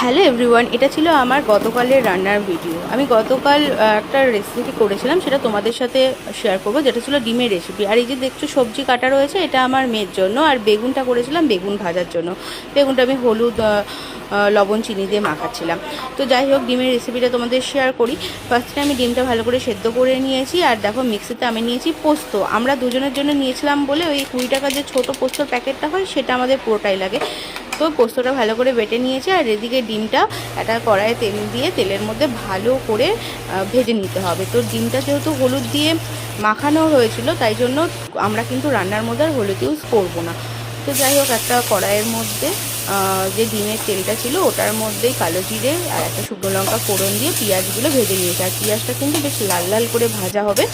Hello everyone, এটা ছিল আমার গতকালের রান্নার ভিডিও। আমি গতকাল একটা রেসিপি করেছিলাম, সেটা তোমাদের সাথে শেয়ার করবো, যেটা ছিল ডিমের রেসিপি। আর এই যে দেখছো সবজি কাটা রয়েছে, এটা আমার মেয়ের জন্য। আর বেগুনটা করেছিলাম বেগুন ভাজার জন্য। বেগুনটা আমি হলুদ লবণ চিনি দিয়ে মাখাচ্ছিলাম। তো যাই হোক, ডিমের রেসিপিটা তোমাদের শেয়ার করি। ফার্স্টে আমি ডিমটা ভালো করে সেদ্ধ করে নিয়েছি। আর দেখো, মিক্সিতে আমি নিয়েছি পোস্ত। আমরা দুজনের জন্য নিয়েছিলাম বলে ওই 20 টাকার যে ছোটো পোস্তর প্যাকেটটা হয়, সেটা আমাদের পুরোটাই লাগে। তো পোস্তটা ভালো করে বেটে নিয়েছি। আর এদিকে ডিমটা একটা কড়াইয়ে তেল দিয়ে তেলের মধ্যে ভালো করে ভেজে নিতে হবে। তো ডিমটা যেহেতু হলুদ দিয়ে মাখানো হয়েছিল, তাই জন্য আমরা কিন্তু রান্নার মধ্যে আর হলুদ ইউজ করবো না। তো যাই হোক, একটা কড়াইয়ের মধ্যে যে ডিমের তেলটা ছিল, ওটার মধ্যেই কালো জিরে আর একটা শুকনো লঙ্কা ফোড়ন দিয়ে পেঁয়াজগুলো ভেজে নিয়েছি। আর পেঁয়াজটা কিন্তু বেশ লাল লাল করে ভাজা হবে।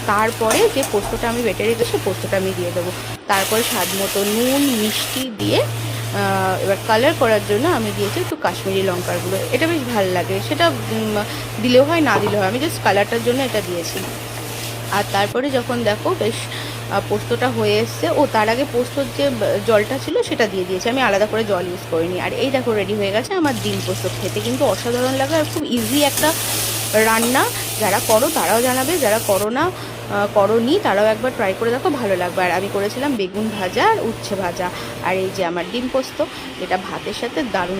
তারপরে যে পোস্তটা আমি বেটে রেখেছি, পোস্তটা আমি দিয়ে দেবো। তারপরে স্বাদ মতো নুন মিষ্টি দিয়ে এবার কালার করার জন্য আমি দিয়েছি একটু কাশ্মীরি লঙ্কার গুঁড়ো। এটা বেশ ভালো লাগে, সেটা দিলেও হয় না দিলেও হয়, আমি জাস্ট কালারটার জন্য এটা দিয়েছি। আর তারপরে যখন দেখো বেশ পোস্তটা হয়ে এসছে, তার আগে পোস্তর যে জলটা ছিল সেটা দিয়ে দিয়েছি, আমি আলাদা করে জল ইউজ করিনি। আর এই দেখো, রেডি হয়ে গেছে আমার ডিম পোস্ত। খেতে কিন্তু অসাধারণ লাগে আর খুব ইজি একটা রান্না। যারা করো তারাও জানাবে, যারা করোনি তারাও একবার ট্রাই করে দেখো, ভালো লাগবে। আর আমি করেছিলাম বেগুন ভাজা আর উচ্ছে ভাজা। আর এই যে আমার ডিম পোস্ত, এটা ভাতের সাথে দারুণ